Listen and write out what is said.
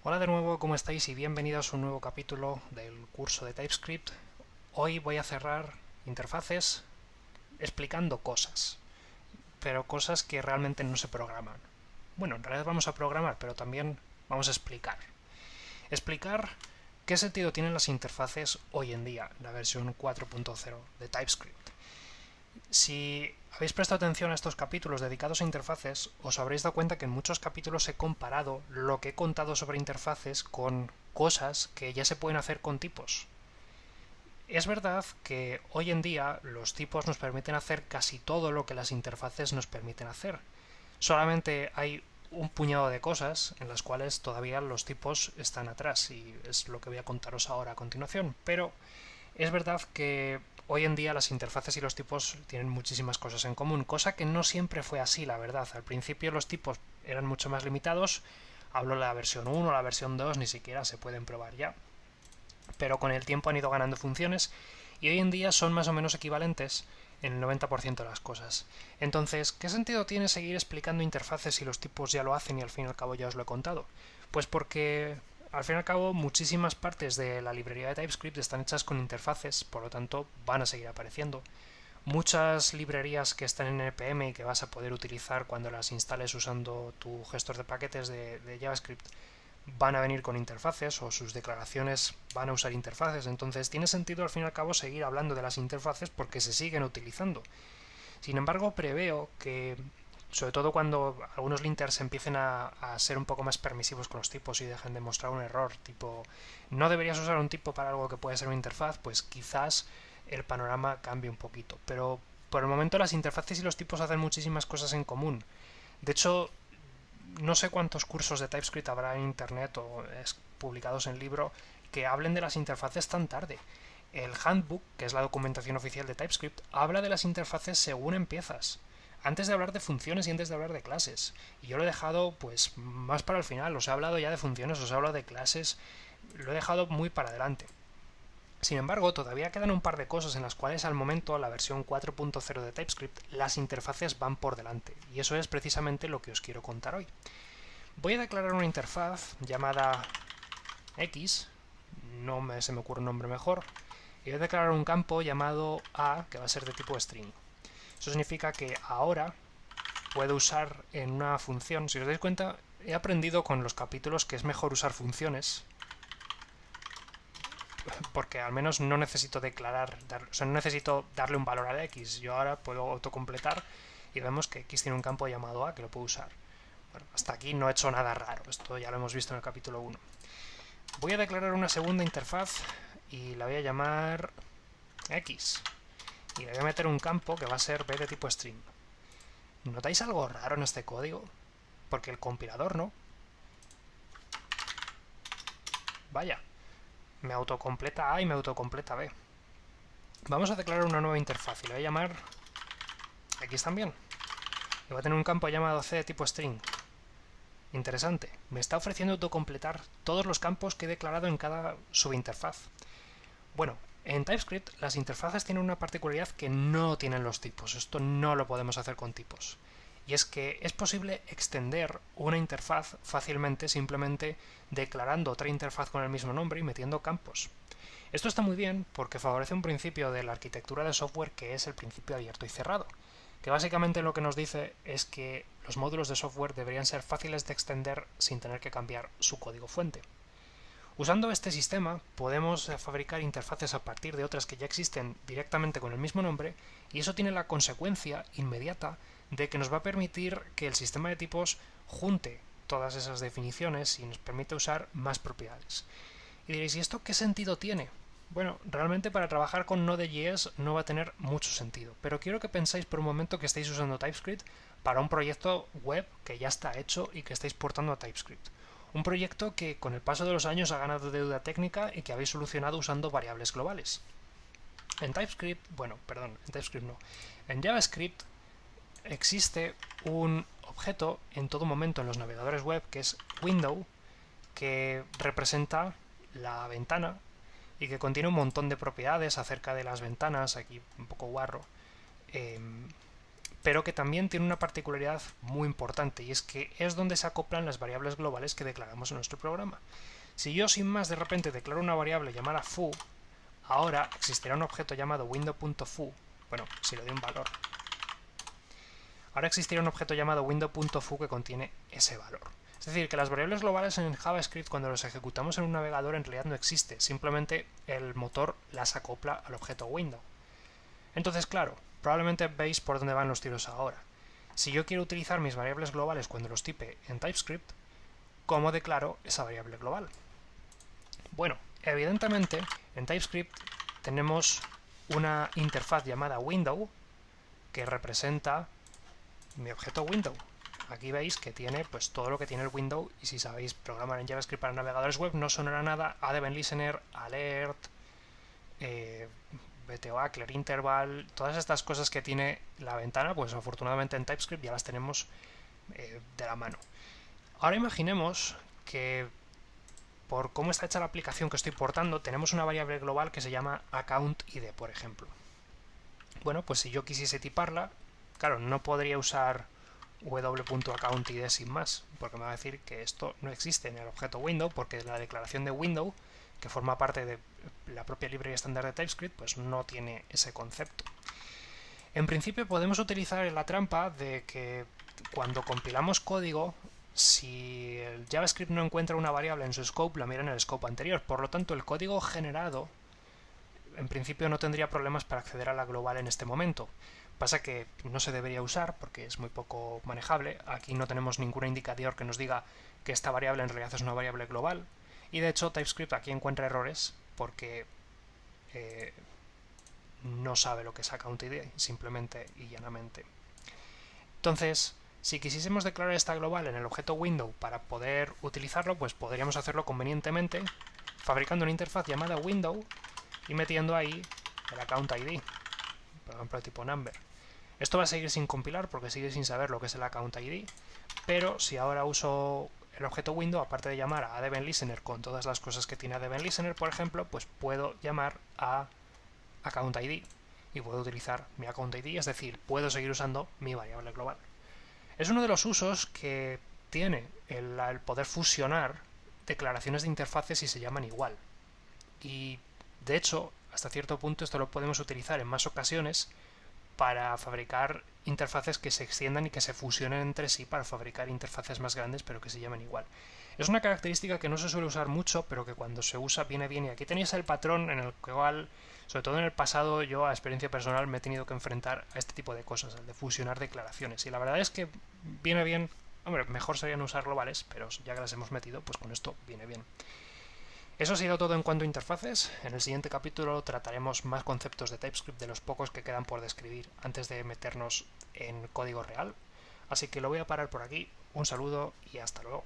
Hola de nuevo, ¿cómo estáis? Y bienvenidos a un nuevo capítulo del curso de TypeScript. Hoy voy a cerrar interfaces explicando cosas, pero cosas que realmente no se programan. Bueno, en realidad vamos a programar, pero también vamos a explicar. Explicar qué sentido tienen las interfaces hoy en día, la versión 4.0 de TypeScript. Si habéis prestado atención a estos capítulos dedicados a interfaces, os habréis dado cuenta que en muchos capítulos he comparado lo que he contado sobre interfaces con cosas que ya se pueden hacer con tipos. Es verdad que hoy en día los tipos nos permiten hacer casi todo lo que las interfaces nos permiten hacer. Solamente hay un puñado de cosas en las cuales todavía los tipos están atrás y es lo que voy a contaros ahora a continuación. Pero es verdad que hoy en día las interfaces y los tipos tienen muchísimas cosas en común, cosa que no siempre fue así, la verdad. Al principio los tipos eran mucho más limitados, hablo de la versión 1, la versión 2, ni siquiera se pueden probar ya, pero con el tiempo han ido ganando funciones y hoy en día son más o menos equivalentes en el 90% de las cosas. Entonces, ¿qué sentido tiene seguir explicando interfaces si los tipos ya lo hacen y al fin y al cabo ya os lo he contado? Pues porque al fin y al cabo muchísimas partes de la librería de TypeScript están hechas con interfaces, por lo tanto van a seguir apareciendo. Muchas librerías que están en npm y que vas a poder utilizar cuando las instales usando tu gestor de paquetes de JavaScript van a venir con interfaces o sus declaraciones van a usar interfaces. Entonces tiene sentido al fin y al cabo seguir hablando de las interfaces porque se siguen utilizando. Sin embargo, preveo que, sobre todo cuando algunos linters empiecen a ser un poco más permisivos con los tipos y dejen de mostrar un error, tipo, no deberías usar un tipo para algo que puede ser una interfaz, pues quizás el panorama cambie un poquito. Pero por el momento las interfaces y los tipos hacen muchísimas cosas en común. De hecho, no sé cuántos cursos de TypeScript habrá en internet o publicados en libro que hablen de las interfaces tan tarde. El Handbook, que es la documentación oficial de TypeScript, habla de las interfaces según empiezas, antes de hablar de funciones y antes de hablar de clases. Y yo lo he dejado pues más para el final, os he hablado ya de funciones, os he hablado de clases, lo he dejado muy para adelante. Sin embargo, todavía quedan un par de cosas en las cuales al momento la versión 4.0 de TypeScript las interfaces van por delante, y eso es precisamente lo que os quiero contar hoy. Voy a declarar una interfaz llamada X, se me ocurre un nombre mejor, y voy a declarar un campo llamado A, que va a ser de tipo string. Eso significa que ahora puedo usar en una función, si os dais cuenta, he aprendido con los capítulos que es mejor usar funciones, porque al menos no necesito no necesito darle un valor a X. Yo ahora puedo autocompletar y vemos que X tiene un campo llamado A que lo puedo usar. Bueno, hasta aquí no he hecho nada raro, esto ya lo hemos visto en el capítulo 1. Voy a declarar una segunda interfaz y la voy a llamar X. Y le voy a meter un campo que va a ser B de tipo string. ¿Notáis algo raro en este código? Porque el compilador no. Vaya, me autocompleta A y me autocompleta B. Vamos a declarar una nueva interfaz y la voy a llamar X también. Y va a tener un campo llamado C de tipo string. Interesante, me está ofreciendo autocompletar todos los campos que he declarado en cada subinterfaz. Bueno, en TypeScript las interfaces tienen una particularidad que no tienen los tipos. Esto no lo podemos hacer con tipos. Y es que es posible extender una interfaz fácilmente simplemente declarando otra interfaz con el mismo nombre y metiendo campos. Esto está muy bien porque favorece un principio de la arquitectura de software que es el principio abierto y cerrado, que básicamente lo que nos dice es que los módulos de software deberían ser fáciles de extender sin tener que cambiar su código fuente. Usando este sistema podemos fabricar interfaces a partir de otras que ya existen directamente con el mismo nombre, y eso tiene la consecuencia inmediata de que nos va a permitir que el sistema de tipos junte todas esas definiciones y nos permite usar más propiedades. Y diréis, ¿y esto qué sentido tiene? Bueno, realmente para trabajar con Node.js no va a tener mucho sentido, pero quiero que pensáis por un momento que estáis usando TypeScript para un proyecto web que ya está hecho y que estáis portando a TypeScript. Un proyecto que con el paso de los años ha ganado deuda técnica y que habéis solucionado usando variables globales. En TypeScript, en TypeScript no. En JavaScript existe un objeto en todo momento en los navegadores web que es window, que representa la ventana y que contiene un montón de propiedades acerca de las ventanas, aquí un poco guarro, eh, pero que también tiene una particularidad muy importante, y es que es donde se acoplan las variables globales que declaramos en nuestro programa. Si yo sin más de repente declaro una variable llamada foo, ahora existirá un objeto llamado window.foo, bueno, si le doy un valor. Ahora existirá un objeto llamado window.foo que contiene ese valor. Es decir, que las variables globales en JavaScript, cuando las ejecutamos en un navegador, en realidad no existe, simplemente el motor las acopla al objeto window. Entonces, claro, probablemente veis por dónde van los tiros ahora. Si yo quiero utilizar mis variables globales cuando los tipe en TypeScript, ¿cómo declaro esa variable global? Bueno, evidentemente en TypeScript tenemos una interfaz llamada window que representa mi objeto window. Aquí veis que tiene pues todo lo que tiene el window, y si sabéis programar en JavaScript para navegadores web no sonará nada a Event Listener, Alert, BTOA, Clear Interval, todas estas cosas que tiene la ventana, pues afortunadamente en TypeScript ya las tenemos de la mano. Ahora imaginemos que por cómo está hecha la aplicación que estoy portando, tenemos una variable global que se llama accountID, por ejemplo. Bueno, pues si yo quisiese tiparla, claro, no podría usar w.accountID sin más, porque me va a decir que esto no existe en el objeto window, porque la declaración de window, que forma parte de la propia librería estándar de TypeScript, pues no tiene ese concepto. En principio podemos utilizar la trampa de que cuando compilamos código, si el JavaScript no encuentra una variable en su scope, la mira en el scope anterior. Por lo tanto, el código generado en principio no tendría problemas para acceder a la global en este momento. Pasa que no se debería usar porque es muy poco manejable. Aquí no tenemos ningún indicador que nos diga que esta variable en realidad es una variable global. Y de hecho TypeScript aquí encuentra errores porque no sabe lo que es accountID, simplemente y llanamente. Entonces, si quisiésemos declarar esta global en el objeto window para poder utilizarlo, pues podríamos hacerlo convenientemente fabricando una interfaz llamada window y metiendo ahí el accountID, por ejemplo de tipo number. Esto va a seguir sin compilar porque sigue sin saber lo que es el accountID, pero si ahora uso el objeto window, aparte de llamar a AddEventListener con todas las cosas que tiene AddEventListener, por ejemplo, pues puedo llamar a accountID y puedo utilizar mi accountID, es decir, puedo seguir usando mi variable global. Es uno de los usos que tiene el poder fusionar declaraciones de interfaces si se llaman igual. Y de hecho, hasta cierto punto esto lo podemos utilizar en más ocasiones para fabricar interfaces que se extiendan y que se fusionen entre sí para fabricar interfaces más grandes pero que se llamen igual. Es una característica que no se suele usar mucho, pero que cuando se usa viene bien. Y aquí tenéis el patrón en el cual, sobre todo en el pasado, yo a experiencia personal me he tenido que enfrentar a este tipo de cosas, el de fusionar declaraciones. Y la verdad es que viene bien. Hombre, mejor sería no usar globales, pero ya que las hemos metido, pues con esto viene bien. Eso ha sido todo en cuanto a interfaces. En el siguiente capítulo trataremos más conceptos de TypeScript, de los pocos que quedan por describir antes de meternos en código real. Así que lo voy a parar por aquí. Un saludo y hasta luego.